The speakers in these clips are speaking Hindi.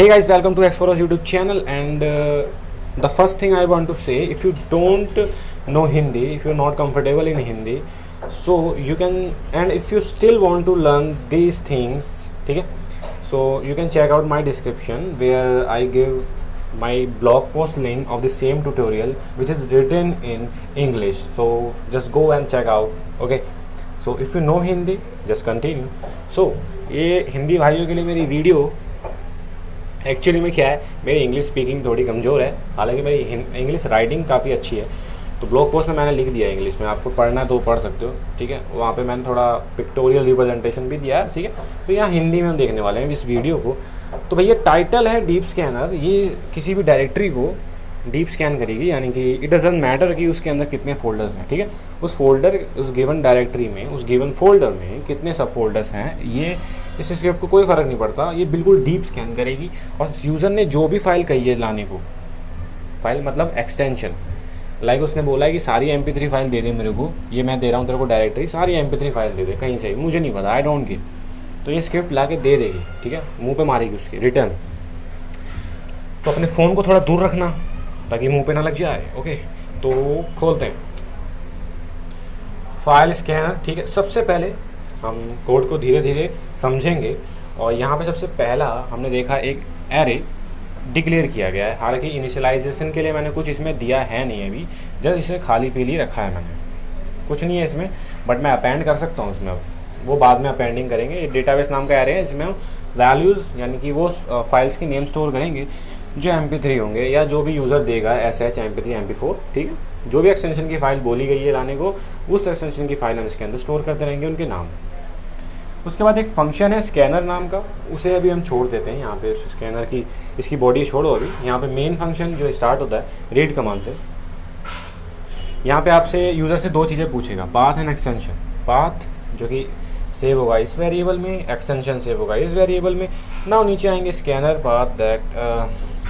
Hey guys, welcome to X4Us YouTube channel. And the first thing I want to say, if you don't know Hindi, if you're not comfortable in Hindi, so you can, and if you still want to learn these things, okay, so you can check out my description where I give my blog post link of the same tutorial which is written in English. So just go and check out. Okay, so if you know Hindi, just continue. So ये हिंदी भाइयों के लिए मेरी वीडियो एक्चुअली में क्या है, मेरी इंग्लिश स्पीकिंग थोड़ी कमज़ोर है, हालांकि मेरी इंग्लिश राइटिंग काफ़ी अच्छी है। तो ब्लॉग पोस्ट में मैंने लिख दिया है इंग्लिश में, आपको पढ़ना है तो पढ़ सकते हो, ठीक है। वहाँ पे मैंने थोड़ा पिक्टोरियल रिप्रेजेंटेशन भी दिया है, ठीक है। तो यहाँ हिंदी में हम देखने वाले हैं इस वीडियो को। तो भैया टाइटल है डीप स्कैनर, ये किसी भी डायरेक्टरी को डीप स्कैन करेगी, यानी कि इट डजंट मैटर कि उसके अंदर कितने फोल्डर्स हैं, ठीक है। उस फोल्डर, उस गिवन डायरेक्टरी में, उस गिवन फोल्डर में कितने सब फोल्डर्स हैं, ये इस स्क्रिप्ट को कोई फ़र्क नहीं पड़ता। ये बिल्कुल डीप स्कैन करेगी और यूज़र ने जो भी फाइल कही है लाने को, फाइल मतलब एक्सटेंशन, लाइक उसने बोला है कि सारी MP3 फाइल दे दे मेरे को, ये मैं दे रहा हूँ तेरे को डायरेक्टरी, सारी MP3 फाइल दे दे कहीं से, मुझे नहीं पता, आई डोंट केयर। तो ये स्क्रिप्ट ला के दे देगी, ठीक है, मुँह पे मारेगी उसके रिटर्न। तो अपने फ़ोन को थोड़ा दूर रखना ताकि मुंह पे ना लग जाए। ओके, तो खोलते हैं फाइल स्कैनर, ठीक है। सबसे पहले हम कोड को धीरे धीरे समझेंगे और यहाँ पे सबसे पहला हमने देखा एक एरे डिक्लेयर किया गया है। हालांकि इनिशियलाइजेशन के लिए मैंने कुछ इसमें दिया है नहीं अभी, जस्ट इसे खाली पीली रखा है मैंने, कुछ नहीं है इसमें, बट मैं अपेंड कर सकता हूँ इसमें, अब वो बाद में अपेंडिंग करेंगे। ये डेटाबेस नाम का एरे है, इसमें हम वैल्यूज़ यानी कि वो फाइल्स की नेम स्टोर करेंगे जो MP3 होंगे या जो भी यूज़र देगा, SH, MP3, MP4, ठीक है। जो भी एक्सटेंशन की फ़ाइल बोली गई है लाने को, उस एक्सटेंशन की फ़ाइल हम इसके अंदर स्टोर करते रहेंगे, उनके नाम। उसके बाद एक फंक्शन है स्कैनर नाम का, उसे अभी हम छोड़ देते हैं यहाँ पे। स्कैनर की इसकी बॉडी छोड़ो अभी। यहाँ पे मेन फंक्शन जो स्टार्ट होता है रीड कमांड से। यहाँ पे आपसे यूज़र से दो चीज़ें पूछेगा, पाथ एंड एक्सटेंशन। पाथ जो कि सेव होगा इस वेरिएबल में, एक्सटेंशन सेव होगा इस वेरिएबल में। नाउ नीचे आएंगे scanner path that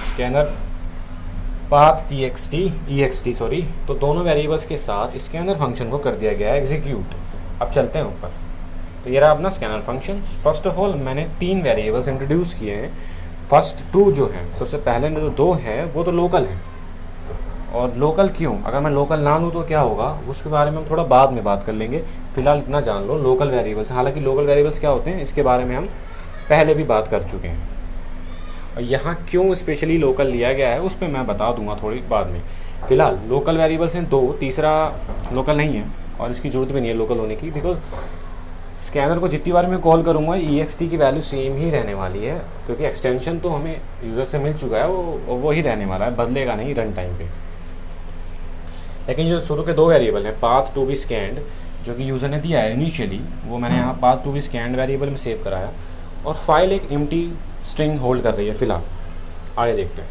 scanner path ext sorry. तो दोनों वेरिएबल्स के साथ स्कैनर फंक्शन को कर दिया गया है एग्जीक्यूट। अब चलते हैं ऊपर। तो ये रहा अपना scanner function. First of all मैंने 3 वेरिएबल्स इंट्रोड्यूस किए हैं। फर्स्ट 2 जो हैं, सबसे पहले जो 2 हैं वो तो लोकल हैं। और लोकल क्यों, अगर मैं लोकल ना लूँ तो क्या होगा, उसके बारे में हम थोड़ा बाद में बात कर लेंगे। फिलहाल इतना जान लो लोकल वेरिएबल्स। हालांकि लोकल वेरिएबल्स क्या होते हैं इसके बारे में हम पहले भी बात कर चुके हैं, और यहाँ क्यों स्पेशली लोकल लिया गया है उस पर मैं बता दूंगा थोड़ी बाद में। फ़िलहाल लोकल वेरिएबल्स हैं 2, तीसरा लोकल नहीं है और इसकी ज़रूरत भी नहीं है लोकल होने की, बिकॉज स्कैनर को जितनी बार मैं कॉल करूँगा ext की वैल्यू सेम ही रहने वाली है, क्योंकि एक्सटेंशन तो हमें यूज़र से मिल चुका है, वो ही रहने वाला है, बदलेगा नहीं रन टाइम पे। लेकिन जो शुरू के 2 वेरिएबल हैं, पाथ टू बी स्कैंड जो कि यूज़र ने दिया है इनिशियली, वो मैंने यहाँ path to be scanned variable में सेव कराया, और फाइल एक एम्प्टी स्ट्रिंग होल्ड कर रही है फ़िलहाल। आगे देखते हैं।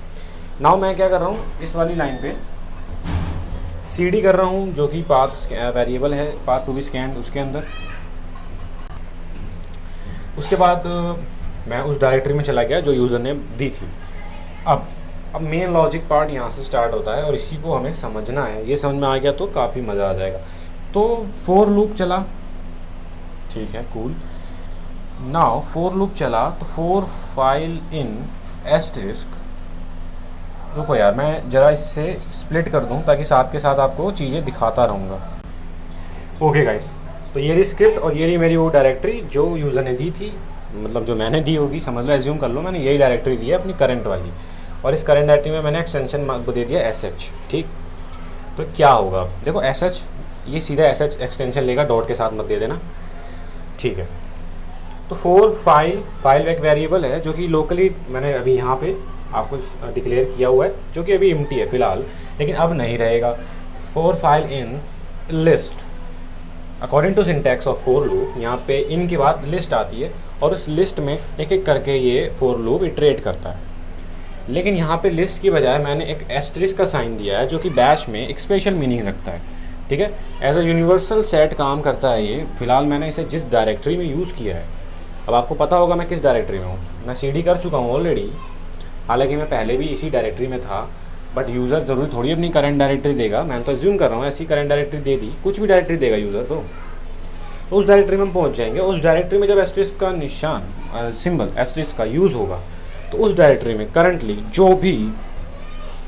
नाउ मैं क्या कर रहा हूँ, इस वाली लाइन पे cd कर रहा हूँ जो कि पाथ वेरिएबल है, पाथ टू बी स्कैंड उसके अंदर। उसके बाद मैं उस डायरेक्टरी में चला गया जो यूज़र ने दी थी। अब मेन लॉजिक पार्ट यहाँ से स्टार्ट होता है और इसी को हमें समझना है। ये समझ में आ गया तो काफ़ी मज़ा आ जाएगा। तो फॉर लूप चला, ठीक है, कूल। नाउ फॉर लूप चला तो फॉर फाइल इन एस्टेरिस्क, रुको यार मैं ज़रा इससे स्प्लिट कर दूं ताकि साथ के साथ आपको चीज़ें दिखाता रहूँगा। ओके गाइस, तो ये रही स्क्रिप्ट और ये रही मेरी वो डायरेक्टरी जो यूज़र ने दी थी, मतलब जो मैंने दी होगी, समझ लो, एज्यूम कर लो मैंने यही डायरेक्टरी दी है अपनी करंट वाली, और इस करंट डायरेक्टरी में मैंने एक्सटेंशन दे दिया SH, ठीक। तो क्या होगा, देखो SH, ये सीधा SH एक्सटेंशन लेगा, डॉट के साथ मत दे देना, ठीक है। तो फॉर फाइल एक वेरिएबल है जो कि लोकली मैंने अभी यहाँ पे आपको डिक्लेयर किया हुआ है, जो कि अभी एम्प्टी है फ़िलहाल, लेकिन अब नहीं रहेगा। For file in list, according to syntax of for loop, यहाँ पे इन के बाद लिस्ट आती है और उस लिस्ट में एक एक करके ये फॉर लूप इटरेट करता है। लेकिन यहाँ पे लिस्ट की बजाय मैंने एक एस्टरिस्क का साइन दिया है जो कि बैश में एक स्पेशल मीनिंग रखता है, ठीक है। एज अ यूनिवर्सल सेट काम करता है ये। फ़िलहाल मैंने इसे जिस डायरेक्टरी में यूज़ किया है, अब आपको पता होगा मैं किस डायरेक्टरी में हूँ, मैं cd कर चुका हूँ ऑलरेडी, हालांकि मैं पहले भी इसी डायरेक्टरी में था, बट यूज़र ज़रूरी थोड़ी अपनी करंट डायरेक्टरी देगा। मैं तो एज्यूम कर रहा हूँ ऐसी करंट डायरेक्टरी दे दी, कुछ भी डायरेक्टरी देगा यूज़र तो उस डायरेक्टरी में हम पहुँच जाएंगे। उस डायरेक्टरी में जब एस्टरिस्क का निशान, सिंबल एस्टरिस्क का यूज़ होगा, तो उस डायरेक्टरी में करंटली जो भी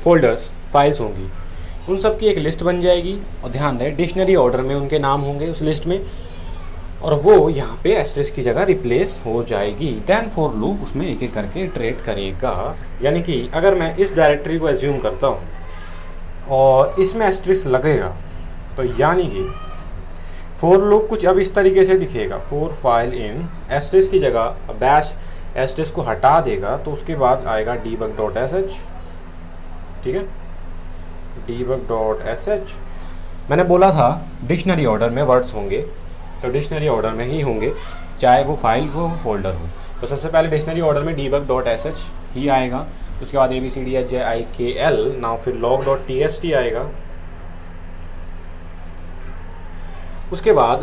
फोल्डर्स फाइल्स होंगी उन सब की एक लिस्ट बन जाएगी, और ध्यान रहे डिक्शनरी ऑर्डर में उनके नाम होंगे उस लिस्ट में, और वो यहाँ पे एस्टेरिस्क की जगह रिप्लेस हो जाएगी। देन फॉर लूप उसमें एक एक करके इटरेट करेगा। यानी कि अगर मैं इस डायरेक्टरी को एज्यूम करता हूँ और इसमें एस्टेरिस्क लगेगा, तो यानी कि फॉर लूप कुछ अब इस तरीके से दिखेगा। फॉर फाइल इन एस्टेरिस्क की जगह बैश एस्टेरिस्क को हटा देगा, तो उसके बाद आएगा debug.sh। ठीक है, debug.sh। मैंने बोला था डिक्शनरी ऑर्डर में वर्ड्स होंगे, तो डिक्शनरी ऑर्डर में ही होंगे, चाहे वो फाइल हो फोल्डर हो। तो सबसे पहले डिक्शनरी ऑर्डर में debug.sh ही आएगा, उसके बाद ABCDHJIKL, नाउ फिर log.txt आएगा, उसके बाद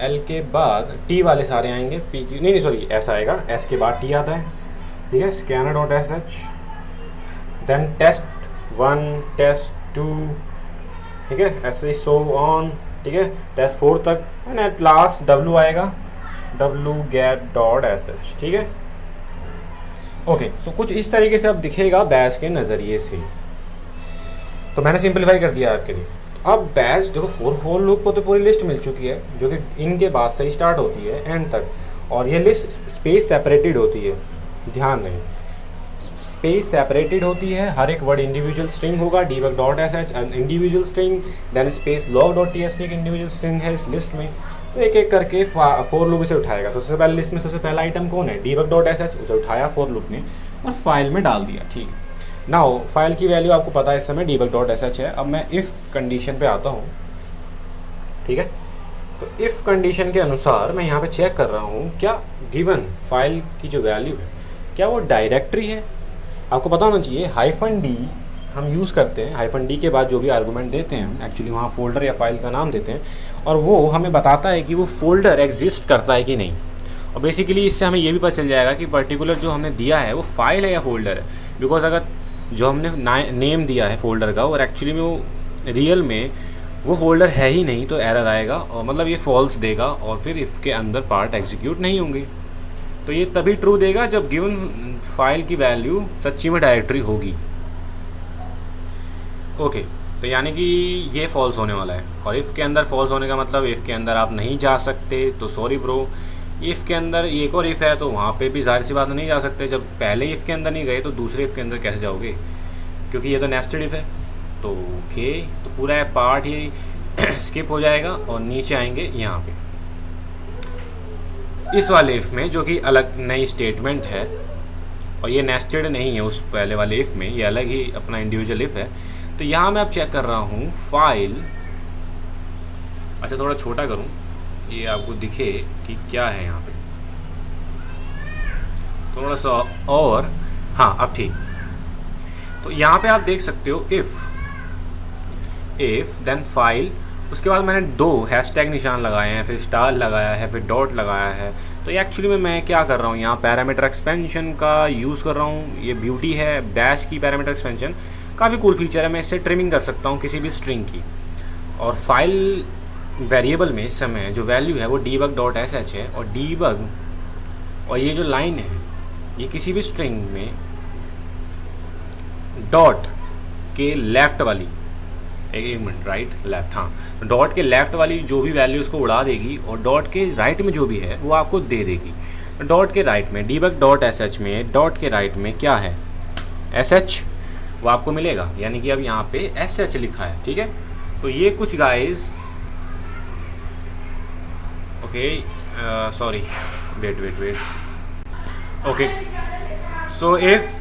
L के बाद T वाले सारे आएंगे, P की नहीं सॉरी S आएगा, S के बाद T आता है। ठीक है, scanner.sh, देन test1 test2, ठीक है, ऐसे सो ऑन, ठीक है, test4 तक, एंड एट लास्ट W आएगा, wget.sh। ठीक है, ओके। सो कुछ इस तरीके से अब दिखेगा बैश के नज़रिए से। तो मैंने सिंपलीफाई कर दिया आपके लिए। अब बैश देखो फॉर लूप को तो पूरी लिस्ट मिल चुकी है जो कि इनके बाद से ही स्टार्ट होती है एंड तक, और ये लिस्ट स्पेस सेपरेटेड होती है। ध्यान रहे स्पेस सेपरेटेड होती है, हर एक वर्ड इंडिविजुअल स्ट्रिंग होगा, debug.sh individual string, then space log.txt एक इंडिविजुअल स्ट्रिंग है इस लिस्ट में। तो एक एक करके फॉर लूप इसे उठाएगा। तो सबसे पहले लिस्ट में सबसे पहला आइटम कौन है, debug.sh, उसे उठाया फॉर लूप ने और फाइल में डाल दिया। ठीक है, नाउ फाइल की वैल्यू आपको पता है इस समय debug.sh है। अब मैं इफ़ कंडीशन पे आता हूँ। ठीक है, तो इफ़ कंडीशन के अनुसार मैं यहाँ पे चेक कर रहा हूँ क्या गिवन फाइल की जो वैल्यू है क्या वो डायरेक्टरी है। आपको पता होना चाहिए -d हम यूज़ करते हैं, -d के बाद जो भी आर्गूमेंट देते हैं एक्चुअली वहाँ फोल्डर या फाइल का नाम देते हैं, और वो हमें बताता है कि वो फोल्डर एग्जिस्ट करता है कि नहीं। और बेसिकली इससे हमें ये भी पता चल जाएगा कि पर्टिकुलर जो हमने दिया है वो फाइल है या फोल्डर है। बिकॉज अगर जो हमने नेम दिया है फोल्डर का और एक्चुअली में वो रियल में वो फोल्डर है ही नहीं, तो एरर आएगा, और मतलब ये फॉल्स देगा, और फिर इफ़ के अंदर पार्ट एग्जीक्यूट नहीं होंगे। तो ये तभी ट्रू देगा जब गिवन फाइल की वैल्यू सच्ची में डायरेक्टरी होगी। ओके, तो यानी कि ये फॉल्स होने वाला है। और इफ़ के अंदर फॉल्स होने का मतलब इफ़ के अंदर आप नहीं जा सकते, तो सॉरी ब्रो। इफ़ के अंदर एक और इफ़ है तो वहाँ पे भी जाहिर सी बात नहीं जा सकते। जब पहले इफ़ के अंदर नहीं गए तो दूसरे इफ़ के अंदर कैसे जाओगे, क्योंकि ये तो नेस्टेड इफ़ है। तो ओके, तो पूरा पार्ट ही स्किप हो जाएगा और नीचे आएंगे यहाँ पे इस वाले इफ़ में, जो कि अलग नई स्टेटमेंट है, और ये नेस्टेड नहीं है उस पहले वाले इफ़ में, ये अलग ही अपना इंडिविजुअल इफ़ है। तो यहाँ मैं अब चेक कर रहा हूँ फाइल, अच्छा थोड़ा छोटा करूँ ये आपको दिखे कि क्या है यहाँ पे, थोड़ा सा और, हाँ अब ठीक। तो यहाँ पे आप देख सकते हो इफ़ देन फाइल, उसके बाद मैंने 2 हैशटैग निशान लगाए हैं, फिर स्टार लगाया है, फिर डॉट लगाया है। तो एक्चुअली में मैं क्या कर रहा हूँ यहाँ पैरामीटर एक्सपेंशन का यूज़ कर रहा हूँ। ये ब्यूटी है बैश की पैरामीटर एक्सपेंशन, काफ़ी कूल फीचर है। मैं इससे ट्रिमिंग कर सकता हूँ किसी भी स्ट्रिंग की, और फाइल वेरिएबल में इस समय जो वैल्यू है वो debug.sh है, और debug और ये जो लाइन है ये किसी भी स्ट्रिंग में डॉट के लेफ़्ट वाली, एक मिनट, राइट लेफ़्ट, हाँ, डॉट के लेफ़्ट वाली जो भी वैल्यू उसको उड़ा देगी, और डॉट के राइट में जो भी है वो आपको दे देगी। डॉट के राइट में debug.sh में डॉट के राइट में क्या है sh, वो आपको मिलेगा। यानी कि अब यहाँ पे sh लिखा है। ठीक है, तो ये कुछ guys, okay sorry wait okay, so if,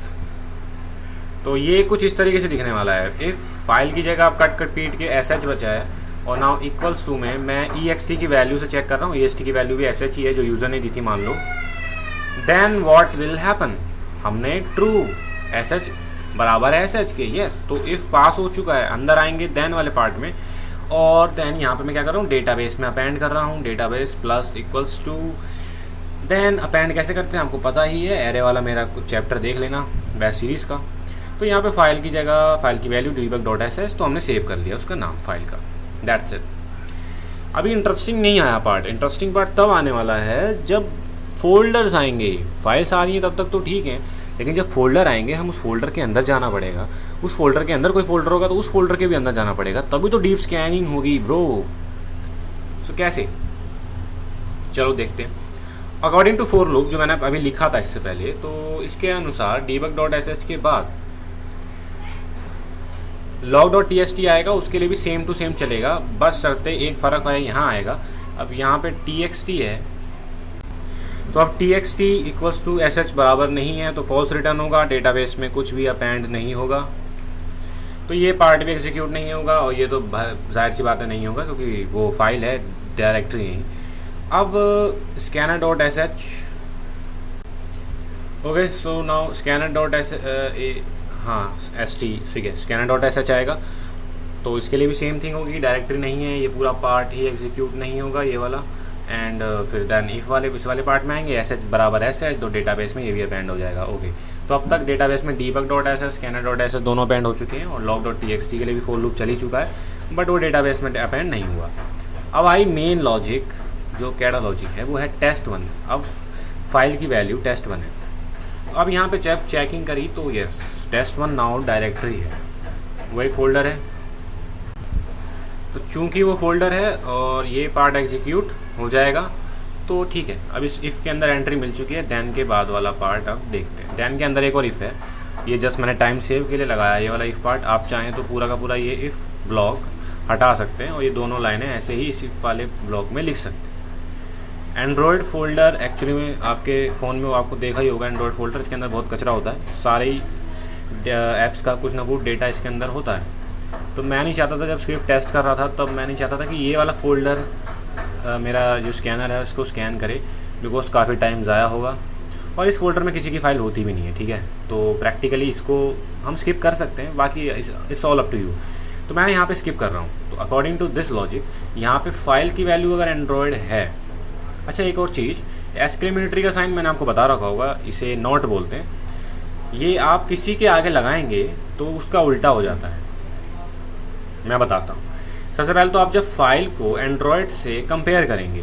तो ये कुछ इस तरीके से दिखने वाला है। इफ़ फाइल की जगह आप कट पीट के sh बचा है, और नाउ इक्वल्स टू में मैं ext की वैल्यू से चेक कर रहा हूँ, ext की वैल्यू भी sh ही है जो यूज़र ने दी थी मान लो। देन व्हाट विल हैपन, हमने ट्रू sh बराबर है sh के, यस। तो इफ़ पास हो चुका है, अंदर आएंगे देन वाले पार्ट में, और देन यहाँ पे मैं क्या कर रहा हूँ डेटाबेस में अपेंड कर रहा हूँ, database plus equals to, then append कैसे करते हैं आपको पता ही है, एरे वाला मेरा कुछ चैप्टर देख लेना बैश सीरीज़ का। तो यहाँ पे फाइल की जगह फाइल की वैल्यू debug.sh, तो हमने सेव कर लिया उसका नाम फाइल का, दैट्स इट। अभी इंटरेस्टिंग नहीं आया पार्ट, इंटरेस्टिंग पार्ट तब आने वाला है जब फोल्डर्स आएंगे। फाइल्स आ रही हैं तब तक तो ठीक है, लेकिन जब फोल्डर आएंगे हम उस फोल्डर के अंदर जाना पड़ेगा, उस फोल्डर के अंदर कोई फोल्डर होगा तो उस फोल्डर के भी अंदर जाना पड़ेगा, तभी तो डीप स्कैनिंग होगी ब्रो। सो कैसे, चलो देखते हैं। अकॉर्डिंग टू फॉर लूप जो मैंने अभी लिखा था इससे पहले, तो इसके अनुसार debug.sh के बाद log.txt आएगा, उसके लिए भी सेम टू सेम चलेगा, बस शर्ते एक फ़र्क है यहाँ आएगा। अब यहाँ पे txt है, तो अब txt इक्वल्स टू sh बराबर नहीं है तो फॉल्स रिटर्न होगा, डेटाबेस में कुछ भी अपेंड नहीं होगा, तो ये पार्ट भी एग्जीक्यूट नहीं होगा, और ये तो जाहिर सी बात है नहीं होगा क्योंकि वो फाइल है, डायरेक्टरी नहीं। अब scanner.sh, okay, so now scanner.sh हाँ st ठीक है, scanner.sh आएगा, तो इसके लिए भी सेम थिंग होगी, डायरेक्टरी नहीं है, ये पूरा पार्ट ही एग्जीक्यूट नहीं होगा ये वाला। एंड फिर देन इस वाले पार्ट में आएंगे sh बराबर sh, तो डेटाबेस में ये भी अपेंड हो जाएगा। ओके, तो अब तक डेटाबेस में debug.sh scanner.sh दोनों अपेंड हो चुके हैं, और log.txt के लिए भी फॉर लूप चल ही चुका है, बट वो डेटाबेस में अपेंड नहीं हुआ। अब आई मेन लॉजिक, जो कैडा लॉजिक है वो है test1। अब फाइल की वैल्यू test1 है, अब यहाँ पे जब चेकिंग करी तो यस test1 नाउ डायरेक्टरी है, वो एक फोल्डर है, तो चूंकि वो फोल्डर है और ये पार्ट एग्जीक्यूट हो जाएगा तो ठीक है। अब इस इफ़ के अंदर एंट्री मिल चुकी है, देन के बाद वाला पार्ट अब देखते हैं। देन के अंदर एक और इफ़ है, ये जस्ट मैंने टाइम सेव के लिए लगाया ये वाला इफ़ पार्ट, आप चाहें तो पूरा का पूरा ये इफ़ ब्लॉक हटा सकते हैं और ये दोनों लाइनें ऐसे ही इस इफ़ वाले ब्लॉक में लिख सकते हैं। एंड्रॉयड फोल्डर एक्चुअली में आपके फ़ोन में आपको देखा ही होगा, एंड्रॉयड फोल्डर, इसके अंदर बहुत कचरा होता है, सारे ही ऐप्स का कुछ ना कुछ डेटा इसके अंदर होता है। तो मैं नहीं चाहता था, जब स्क्रिप्ट टेस्ट कर रहा था तब मैं नहीं चाहता था कि ये वाला फ़ोल्डर मेरा जो स्कैनर है उसको स्कैन करे, बिकॉज काफ़ी टाइम ज़ाया होगा, और इस फोल्डर में किसी की फ़ाइल होती भी नहीं है, ठीक है। तो प्रैक्टिकली इसको हम स्किप कर सकते हैं, बाकी it's all up to you. तो मैं यहाँ पे स्किप कर रहा हूँ। तो अकॉर्डिंग टू दिस लॉजिक यहाँ पे फाइल की वैल्यू अगर एंड्रॉयड है, अच्छा एक और चीज़, एक्सक्लेमेटरी का साइन मैंने आपको बता रखा होगा, इसे नॉट बोलते हैं, ये आप किसी के आगे लगाएंगे तो उसका उल्टा हो जाता है। मैं बताता हूँ। सबसे पहले तो आप जब फाइल को एंड्रॉयड से कंपेयर करेंगे,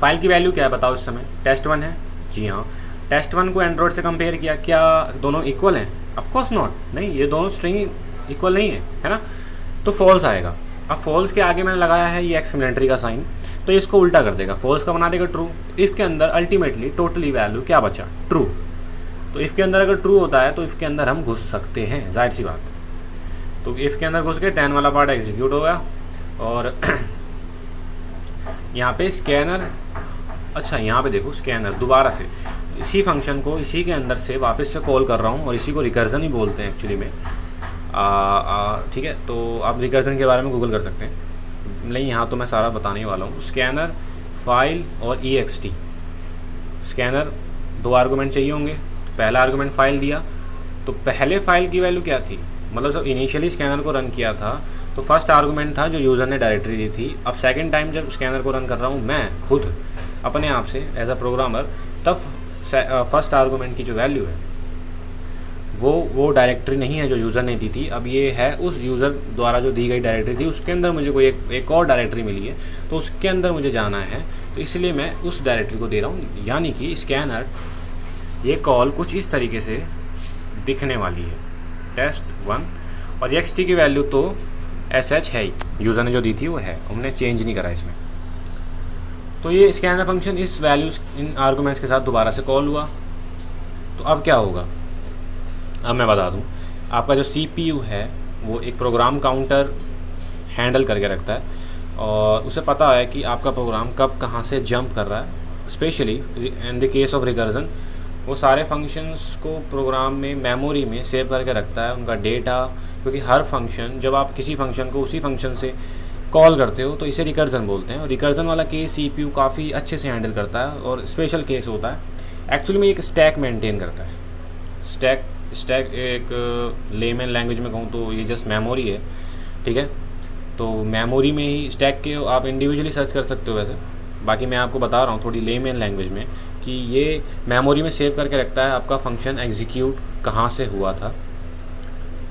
फाइल की वैल्यू क्या है बताओ इस समय, test1 है, जी हाँ, test1 को एंड्रॉयड से कंपेयर किया, क्या दोनों इक्वल हैं? ऑफ कोर्स नॉट, नहीं, ये दोनों स्ट्रिंग इक्वल नहीं है ना, तो फॉल्स आएगा। अब फॉल्स के आगे मैंने लगाया है ये एक्सक्लेमेटरी का साइन, तो इसको उल्टा कर देगा, फॉल्स का बना देगा ट्रू। इफ़ के अंदर अल्टीमेटली टोटली वैल्यू क्या बचा, ट्रू। तो इफ़ के अंदर अगर ट्रू होता है तो इफ़ के अंदर हम घुस सकते हैं, जाहिर सी बात। तो इफ़ के अंदर घुस गए, देन वाला पार्ट एग्जीक्यूट होगा, और यहाँ पे स्कैनर, अच्छा यहाँ पे देखो स्कैनर दोबारा से इसी फंक्शन को इसी के अंदर से वापस से कॉल कर रहा हूँ, और इसी को रिकर्जन ही बोलते हैं एक्चुअली में, ठीक है। तो आप रिकर्जन के बारे में गूगल कर सकते हैं, नहीं यहाँ तो मैं सारा बताने वाला हूँ। स्कैनर, फाइल और ext, स्कैनर दो आर्गूमेंट चाहिए होंगे, तो पहला आर्गूमेंट फाइल दिया, तो पहले फाइल की वैल्यू क्या थी, मतलब जब इनिशियली स्कैनर को रन किया था तो फर्स्ट आर्गूमेंट था जो यूज़र ने डायरेक्टरी दी थी। अब सेकंड टाइम जब स्कैनर को रन कर रहा हूँ मैं खुद अपने आप से एज अ प्रोग्रामर, तब फर्स्ट आर्गूमेंट की जो वैल्यू है वो डायरेक्टरी नहीं है जो यूज़र ने दी थी, अब ये है उस यूज़र द्वारा जो दी गई डायरेक्टरी थी, उसके अंदर मुझे कोई एक और डायरेक्टरी मिली है, तो उसके अंदर मुझे जाना है, तो इसलिए मैं उस डायरेक्टरी को दे रहा हूँ। यानी कि स्कैनर ये कॉल कुछ इस तरीके से दिखने वाली है, test1, और ext की वैल्यू तो sh है ही, यूज़र ने जो दी थी वो है, हमने चेंज नहीं करा इसमें। तो ये स्कैनर फंक्शन इस वैल्यूज़ इन आर्गूमेंट्स के साथ दोबारा से कॉल हुआ, तो अब क्या होगा, अब मैं बता दूं, आपका जो CPU है वो एक प्रोग्राम काउंटर हैंडल करके रखता है, और उसे पता है कि आपका प्रोग्राम कब कहाँ से जंप कर रहा है। Specially in the case of recursion, वो सारे फंक्शंस को प्रोग्राम में मेमोरी में सेव करके रखता है, उनका डेटा, क्योंकि हर फंक्शन, जब आप किसी फंक्शन को उसी फंक्शन से कॉल करते हो तो इसे रिकर्जन बोलते हैं, और रिकर्जन वाला केस CPU काफ़ी अच्छे से हैंडल करता है, और स्पेशल केस होता है। एक्चुअली में एक स्टैक मेंटेन करता है, स्टैक एक लेमन लैंग्वेज में कहूँ तो ये जस्ट मेमोरी है, ठीक है। तो मेमोरी में ही स्टैक के आप इंडिविजुअली सर्च कर सकते हो वैसे, बाकी मैं आपको बता रहा हूँ थोड़ी लेमन लैंग्वेज में कि ये मेमोरी में सेव करके रखता है आपका फंक्शन एग्जीक्यूट कहाँ से हुआ था,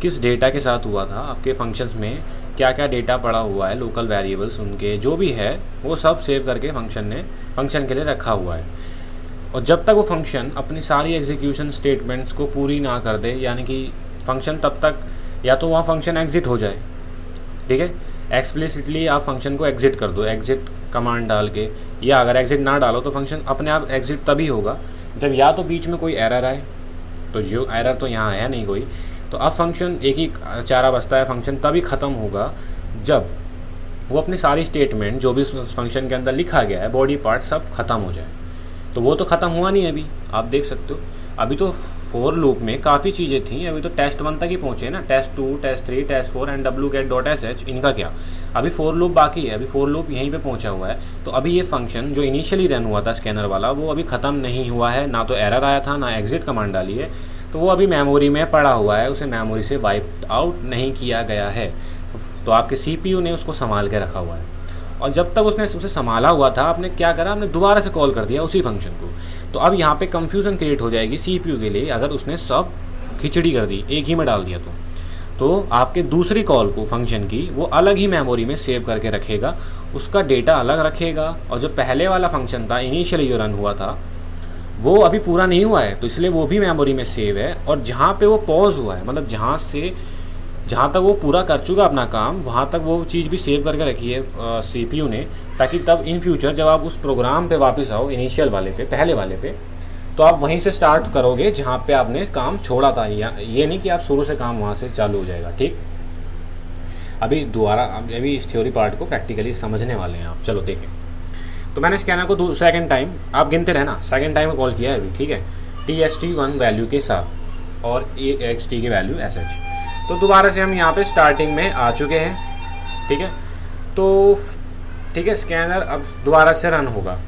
किस डेटा के साथ हुआ था, आपके फंक्शंस में क्या क्या डेटा पड़ा हुआ है, लोकल वेरिएबल्स उनके जो भी है वो सब सेव करके फंक्शन के लिए रखा हुआ है। और जब तक वो फंक्शन अपनी सारी एग्जीक्यूशन स्टेटमेंट्स को पूरी ना कर दे, यानी कि फंक्शन तब तक या तो वहाँ फंक्शन एग्जिट हो जाए, ठीक है, एक्सप्लिसिटली आप फंक्शन को एग्जिट कर दो एग्जिट कमांड डाल के, या अगर एग्जिट ना डालो तो फंक्शन अपने आप एग्जिट तभी होगा जब या तो बीच में कोई एरर आए, तो जो एरर तो यहाँ है नहीं कोई, तो अब फंक्शन एक ही चारा बचता है, फंक्शन तभी ख़त्म होगा जब वो अपनी सारी स्टेटमेंट जो भी उस फंक्शन के अंदर लिखा गया है बॉडी पार्ट सब ख़त्म हो जाए। तो वो तो ख़त्म हुआ नहीं अभी, आप देख सकते हो अभी तो फोर लूप में काफ़ी चीज़ें थी, अभी तो टेस्ट 1 तक ही पहुँचे ना, test 2 test 3 test 4 and wget.sh, इनका क्या, अभी फोर लूप बाकी है, अभी फोर लूप यहीं पे पहुँचा हुआ है। तो अभी ये फंक्शन जो इनिशियली रन हुआ था स्कैनर वाला, वो अभी ख़त्म नहीं हुआ है, ना तो एरर आया था ना एग्जिट कमांड डाली है, तो वो अभी मेमोरी में पड़ा हुआ है, उसे मेमोरी से वाइप आउट नहीं किया गया है। तो आपके CPU ने उसको संभाल के रखा हुआ है, और जब तक उसने उसे संभाला हुआ था आपने क्या करा, आपने दोबारा से कॉल कर दिया उसी फंक्शन को। तो अब यहाँ पे कंफ्यूजन क्रिएट हो जाएगी CPU के लिए, अगर उसने सब खिचड़ी कर दी एक ही में डाल दिया तो आपके दूसरी कॉल को फंक्शन की वो अलग ही मेमोरी में सेव करके रखेगा, उसका डेटा अलग रखेगा, और जो पहले वाला फंक्शन था इनिशियली जो रन हुआ था वो अभी पूरा नहीं हुआ है, तो इसलिए वो भी मेमोरी में सेव है, और जहाँ पे वो पॉज हुआ है, मतलब जहाँ तक वो पूरा कर चुका अपना काम, वहाँ तक वो चीज़ भी सेव करके रखी है CPU ने, ताकि तब इन फ्यूचर जब आप उस प्रोग्राम पे वापस आओ इनिशियल वाले पे, पहले वाले पे, तो आप वहीं से स्टार्ट करोगे जहाँ पे आपने काम छोड़ा था, ये नहीं कि आप शुरू से काम वहाँ से चालू हो जाएगा। ठीक, अभी अभी इस थ्योरी पार्ट को प्रैक्टिकली समझने वाले हैं आप। चलो देखें, तो मैंने स्कैनर को सेकंड टाइम, आप गिनते रहना, सेकंड टाइम कॉल किया है अभी, ठीक है, TST1 वैल्यू के साथ और AXT की वैल्यू SH। तो दोबारा से हम यहाँ पे स्टार्टिंग में आ चुके हैं, ठीक है, तो ठीक है, स्कैनर अब दोबारा से रन होगा।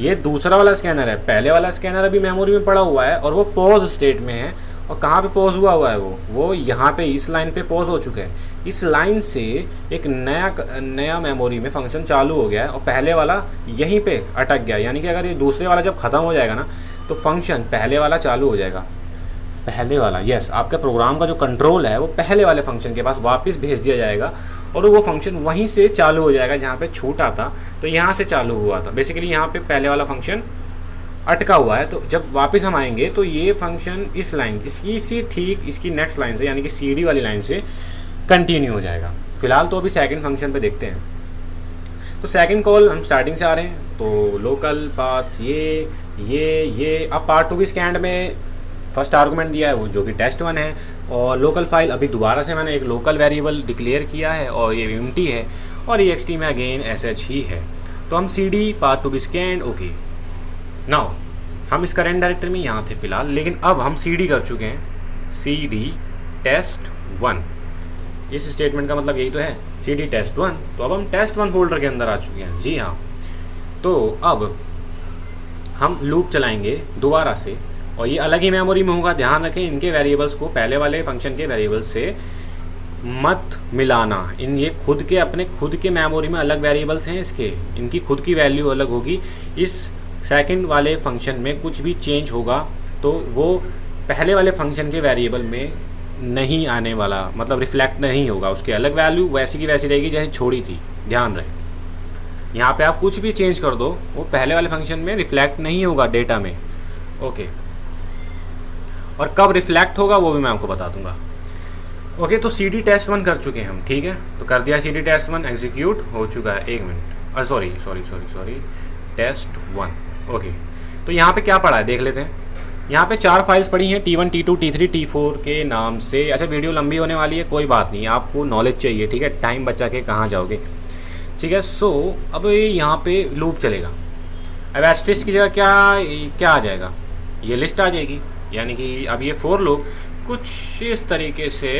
ये दूसरा वाला स्कैनर है, पहले वाला स्कैनर अभी मेमोरी में पड़ा हुआ है और वो पॉज स्टेट में है, और कहाँ पे पॉज हुआ है वो यहाँ पे इस लाइन पे पॉज हो चुका है। इस लाइन से एक नया मेमोरी में फंक्शन चालू हो गया है, और पहले वाला यहीं पे अटक गया, यानी कि अगर ये दूसरे वाला जब ख़त्म हो जाएगा ना, तो फंक्शन पहले वाला चालू हो जाएगा, पहले वाला, यस, आपके प्रोग्राम का जो कंट्रोल है वो पहले वाले फंक्शन के पास वापस भेज दिया जाएगा, और वो फंक्शन वहीं से चालू हो जाएगा जहाँ पे छूटा था, तो यहाँ से चालू हुआ था। बेसिकली यहाँ पे पहले वाला फंक्शन अटका हुआ है, तो जब वापस हम आएंगे तो ये फंक्शन इस लाइन इसकी नेक्स्ट लाइन से, यानी कि CD वाली लाइन से कंटिन्यू हो जाएगा। फिलहाल तो अभी सेकंड फंक्शन पे देखते हैं। तो सेकंड कॉल हम स्टार्टिंग से आ रहे हैं, तो लोकल पाथ ये अब पार्ट 2 भी स्कैंड में फर्स्ट आर्गूमेंट दिया है वो जो कि test1 है, और लोकल फाइल अभी दोबारा से मैंने एक लोकल वेरिएबल डिक्लेयर किया है और ये empty है, और EXT में अगेन SH ही है। तो हम CD पार्ट 2 भी स्कैंड, ओके, नाउ हम इस करेंट डायरेक्टरी में यहाँ थे फिलहाल, लेकिन अब हम CD कर चुके हैं, CD test1, इस स्टेटमेंट का मतलब यही तो है, CD test1, तो अब हम test1 फोल्डर के अंदर आ चुके हैं, जी हाँ। तो अब हम लूप चलाएंगे दोबारा से, और ये अलग ही मेमोरी में होगा, ध्यान रखें इनके वेरिएबल्स को पहले वाले फंक्शन के वेरिएबल्स से मत मिलाना, ये अपने खुद के मेमोरी में अलग वेरिएबल्स हैं इसके, इनकी खुद की वैल्यू अलग होगी। इस सेकंड वाले फंक्शन में कुछ भी चेंज होगा तो वो पहले वाले फंक्शन के वेरिएबल में नहीं आने वाला, मतलब रिफ्लेक्ट नहीं होगा, उसकी अलग वैल्यू वैसी की वैसी रहेगी जैसे छोड़ी थी, ध्यान रहे। यहाँ पे आप कुछ भी चेंज कर दो वो पहले वाले फंक्शन में रिफ्लेक्ट नहीं होगा डेटा में, ओके, और कब रिफ्लेक्ट होगा वो भी मैं आपको बता दूंगा। ओके, तो CD test1 कर चुके हैं हम, ठीक है, तो कर दिया CD test1, एग्जीक्यूट हो चुका है, एक मिनट, सॉरी test1, ओके। तो यहाँ पे क्या पड़ा है देख लेते हैं। यहाँ पे 4 फाइल्स पड़ी हैं, T1 T2 T3 T4 के नाम से। अच्छा, वीडियो लंबी होने वाली है, कोई बात नहीं, आपको नॉलेज चाहिए, ठीक है, टाइम बचा के कहाँ जाओगे, ठीक है। सो अब यहाँ पे लूप चलेगा, अब एस्टेरिस्क की जगह क्या आ जाएगा, ये लिस्ट आ जाएगी, यानी कि अब ये फोर लूप कुछ इस तरीके से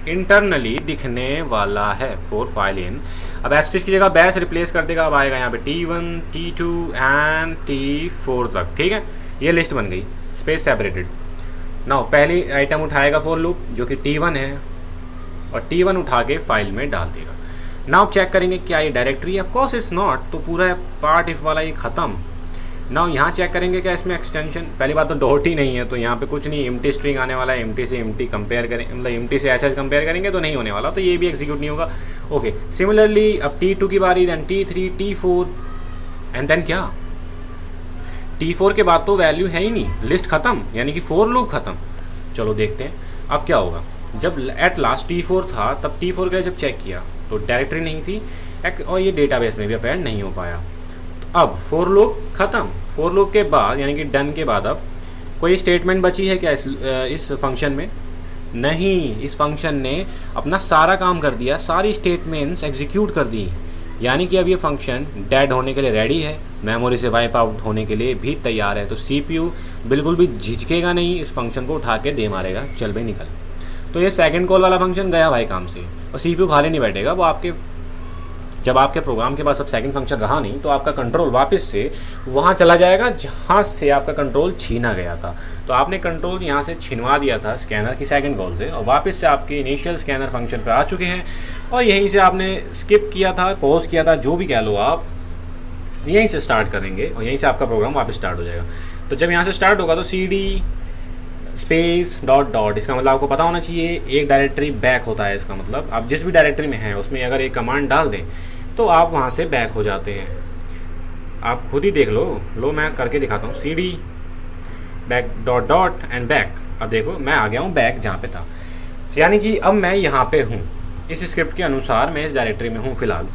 इंटरनली दिखने वाला है, फोर फाइल इन। अब एस्टेरिस्क की जगह बैश रिप्लेस कर देगा, अब आएगा यहाँ पे T1 T2 एंड T4 तक, ठीक है, ये लिस्ट बन गई स्पेस सेपरेटेड। नाउ पहली आइटम उठाएगा फोर लूप जो कि T1 है, और T1 उठा के फाइल में डाल देगा। नाउ चेक करेंगे क्या ये डायरेक्टरी है, ऑफ कोर्स इट्स नॉट, तो पूरा पार्ट इफ वाला ये ख़त्म। नाउ यहाँ चेक करेंगे क्या इसमें एक्सटेंशन, पहली बात तो डॉट ही नहीं है, तो यहाँ पे कुछ नहीं, एम्प्टी स्ट्रिंग आने वाला है, एम्प्टी से एम्प्टी कंपेयर करें, मतलब एम्प्टी से SH कंपेयर करेंगे तो नहीं होने वाला, तो ये भी एग्जीक्यूट नहीं होगा। ओके, सिमिलरली अब T2 की बारी, then T3 T4 and then क्या T4 के बाद तो वैल्यू है ही नहीं, लिस्ट ख़त्म, यानी कि फोर लूप ख़त्म। चलो देखते हैं अब क्या होगा। जब एट लास्ट T4 था तब T4 का जब चेक किया तो डायरेक्टरी नहीं थी और ये डेटाबेस में भी अपेंड नहीं हो पाया। तो अब फोर लूप ख़त्म। फोर लूप के बाद यानी कि डन के बाद अब कोई स्टेटमेंट बची है क्या इस फंक्शन में? नहीं, इस फंक्शन ने अपना सारा काम कर दिया, सारी स्टेटमेंट्स एग्जीक्यूट कर दी, यानी कि अब ये फंक्शन डेड होने के लिए रेडी है, मेमोरी से वाइप आउट होने के लिए भी तैयार है। तो CPU बिल्कुल भी झिझकेगा नहीं, इस फंक्शन को उठा के दे मारेगा, चल भाई निकल। तो ये सेकंड कॉल वाला फंक्शन गया भाई काम से, और CPU खाली नहीं बैठेगा। वो आपके जब आपके प्रोग्राम के पास अब सेकंड फंक्शन रहा नहीं तो आपका कंट्रोल वापस से वहाँ चला जाएगा जहाँ से आपका कंट्रोल छीना गया था। तो आपने कंट्रोल यहाँ से छिनवा दिया था स्कैनर की सेकंड कॉल से, और वापस से आपके इनिशियल स्कैनर फंक्शन पर आ चुके हैं, और यहीं से आपने स्किप किया था, पॉज किया था, जो भी कह लो आप, यहीं से स्टार्ट करेंगे और यहीं से आपका प्रोग्राम वापस स्टार्ट हो जाएगा। तो जब यहाँ से स्टार्ट होगा तो CD स्पेस डॉट डॉट, इसका मतलब आपको पता होना चाहिए एक डायरेक्टरी बैक होता है। इसका मतलब आप जिस भी डायरेक्टरी में हैं उसमें अगर एक कमांड डाल दें तो आप वहाँ से बैक हो जाते हैं। आप खुद ही देख लो मैं करके दिखाता हूँ। CD back dot dot and back. अब देखो मैं आ गया हूँ बैक जहाँ पे था, यानी कि अब मैं यहाँ पे हूँ, इस स्क्रिप्ट के अनुसार मैं इस डायरेक्टरी में हूँ फ़िलहाल।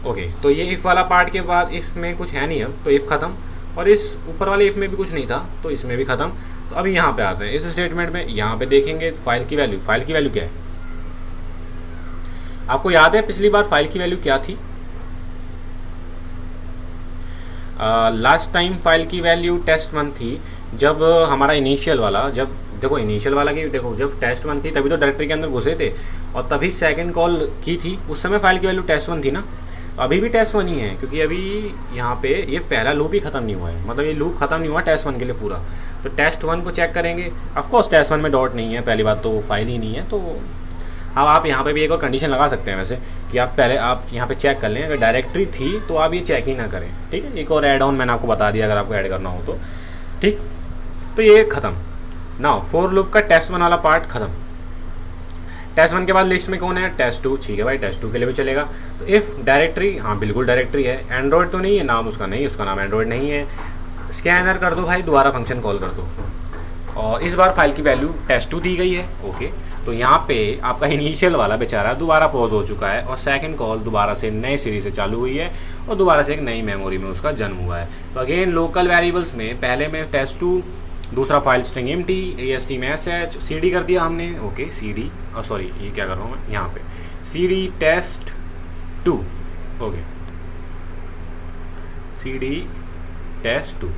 ओके, तो ये इफ़ वाला पार्ट के बाद इसमें कुछ है नहीं अब, तो इफ़ ख़त्म, और इस ऊपर वाले इफ़ में भी कुछ नहीं था तो इसमें भी ख़त्म। तो अभी यहाँ पे आते हैं इस स्टेटमेंट में, यहाँ पे देखेंगे फाइल की वैल्यू। फाइल की वैल्यू क्या है? आपको याद है पिछली बार फाइल की वैल्यू क्या थी? लास्ट टाइम फाइल की वैल्यू test1 थी। जब हमारा इनिशियल वाला, जब देखो इनिशियल वाला की देखो, जब test1 थी तभी तो डायरेक्टरी के अंदर घुसे थे और तभी सेकंड कॉल की थी, उस समय फाइल की वैल्यू test1 थी ना। अभी भी test1 ही है, क्योंकि अभी यहाँ पे ये पहला लूप ही ख़त्म नहीं हुआ है, मतलब ये लूप ख़त्म नहीं हुआ test1 के लिए पूरा। तो test1 को चेक करेंगे, ऑफकोर्स test1 में डॉट नहीं है, पहली बात तो वो फाइल ही नहीं है। तो अब आप यहाँ पे भी एक और कंडीशन लगा सकते हैं वैसे, कि आप पहले आप यहाँ पे चेक कर लें, अगर डायरेक्टरी थी तो आप ये चेक ही ना करें, ठीक है। एक और ऐड ऑन मैंने आपको बता दिया अगर आपको ऐड करना हो तो, ठीक। तो ये ख़त्म ना, फोर लूप का test1 वाला पार्ट ख़त्म। test1 के बाद लिस्ट में कौन है? test2, ठीक है भाई, test2 के लिए भी चलेगा। तो इफ़ डायरेक्टरी, हाँ बिल्कुल डायरेक्टरी है। एंड्रॉयड तो नहीं है नाम उसका, नहीं उसका नाम एंड्रॉयड नहीं है। स्कैनर कर दो भाई, दोबारा फंक्शन कॉल कर दो, और इस बार फाइल की वैल्यू test2 दी गई है। ओके, तो यहाँ पे आपका इनिशियल वाला बेचारा दोबारा पॉज हो चुका है और सेकंड कॉल दोबारा से नए सीरीज से चालू हुई है और दोबारा से एक नई मेमोरी में उसका जन्म हुआ है। तो अगेन लोकल वेरिएबल्स में पहले में test2, दूसरा फाइल स्ट्रिंग empty, AST में sh, CD कर दिया हमने। ओके, CD, सॉरी ये क्या कर रहा हूँ मैं यहाँ पे, CD test2। Okay, CD test2।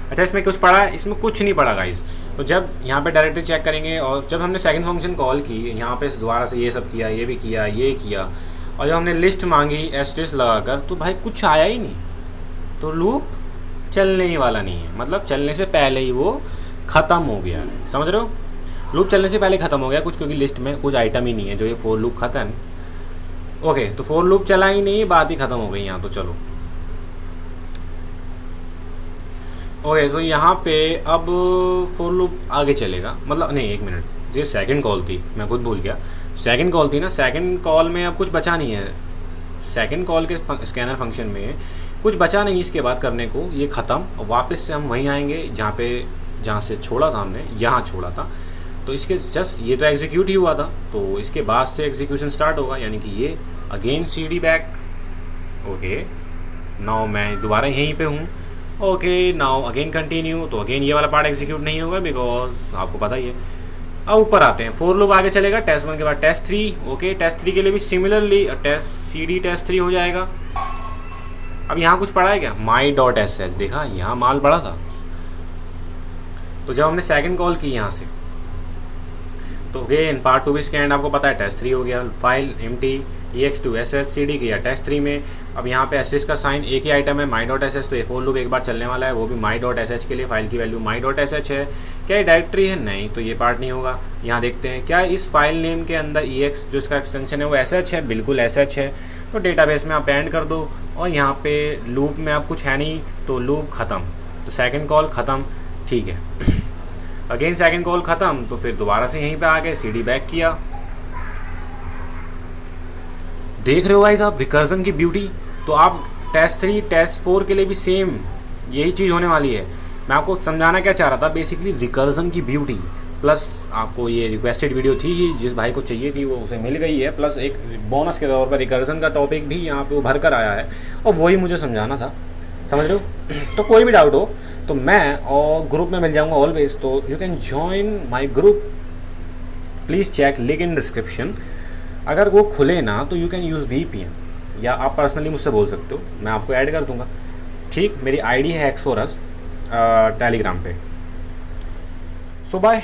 अच्छा, इसमें कुछ पड़ा है? इसमें कुछ नहीं पड़ा गाइस। तो जब यहाँ पे डायरेक्टरी चेक करेंगे और जब हमने सेकंड फंक्शन कॉल की, यहाँ पे दोबारा से ये सब किया, ये भी किया, ये किया, और जब हमने लिस्ट मांगी एस्टेरिस्क लगाकर, तो भाई कुछ आया ही नहीं, तो लूप चलने ही वाला नहीं है। मतलब चलने से पहले ही वो ख़त्म हो गया, समझ रहे हो? लूप चलने से पहले ख़त्म हो गया कुछ, क्योंकि लिस्ट में कुछ आइटम ही नहीं है जो ये फोर लूप ख़त्म। ओके, तो फोर लूप चला ही नहीं, बात ही ख़त्म हो गई यहाँ। तो चलो ओके, तो यहाँ पे अब फोर लूप आगे चलेगा, मतलब नहीं, एक मिनट, ये सेकंड कॉल थी, मैं खुद भूल गया। सेकंड कॉल थी ना, सेकंड कॉल में अब कुछ बचा नहीं है। सेकंड कॉल के स्कैनर फंक्शन में कुछ बचा नहीं इसके बाद करने को, ये ख़त्म। और वापस से हम वहीं आएंगे जहाँ से छोड़ा था हमने, यहाँ छोड़ा था। तो इसके जस्ट ये तो एग्जीक्यूट ही हुआ था, तो इसके बाद से एग्जीक्यूशन स्टार्ट होगा, यानी कि ये again CD back. Okay, now मैं दोबारा यहीं पे हूँ। Okay, now again continue. तो अगेन ये वाला पार्ट एग्जीक्यूट नहीं होगा, बिकॉज आपको पता ही है। अब ऊपर आते हैं, फोर लूप आगे चलेगा test1 के बाद test3। ओके, test3 के लिए भी सिमिलरली CD test3 हो जाएगा। अब यहाँ कुछ पड़ा है क्या? my.sh, देखा यहाँ माल पड़ा था। तो जब हमने सेकंड कॉल की यहाँ से, तो अगेन पार्ट 2 भी स्कैन, आपको पता है test3 हो गया। File empty ex2 sh CD किया test3 में। अब यहाँ पे एस्टेरिस्क का साइन एक ही आइटम है my.sh, तो ये फोर लूप एक बार चलने वाला है, वो भी my.sh के लिए। फाइल की वैल्यू my.sh है। क्या ये डायरेक्टरी है? नहीं, तो ये पार्ट नहीं होगा। यहाँ देखते हैं क्या इस फाइल नेम के अंदर ex जो इसका एक्सटेंशन है वो sh है, बिल्कुल sh है। तो डेटाबेस में आप एंड कर दो, और यहाँ पे लूप में अब कुछ है नहीं, तो लूप ख़त्म। तो सेकंड कॉल ख़त्म, ठीक है। अगेन सेकंड कॉल ख़त्म, तो फिर दोबारा से यहीं पे आ गए, CD बैक किया। देख रहे हो भाई साहब रिकर्जन की ब्यूटी। तो आप test3 test4 के लिए भी सेम यही चीज़ होने वाली है। मैं आपको समझाना क्या चाह रहा था, बेसिकली रिकर्जन की ब्यूटी, प्लस आपको ये रिक्वेस्टेड वीडियो थी, जिस भाई को चाहिए थी वो उसे मिल गई है, प्लस एक बोनस के तौर पर रिकर्जन का टॉपिक भी यहाँ पे उभर कर आया है और वही मुझे समझाना था, समझ रहे हो। तो कोई भी डाउट हो तो मैं और ग्रुप में मिल जाऊँगा ऑलवेज, तो you can join my group, please check link in description. अगर वो खुले ना तो यू कैन यूज़ VPN या आप पर्सनली मुझसे बोल सकते हो, मैं आपको ऐड कर दूंगा। ठीक, मेरी आईडी है एक्सोरस टेलीग्राम पे। सो बाय।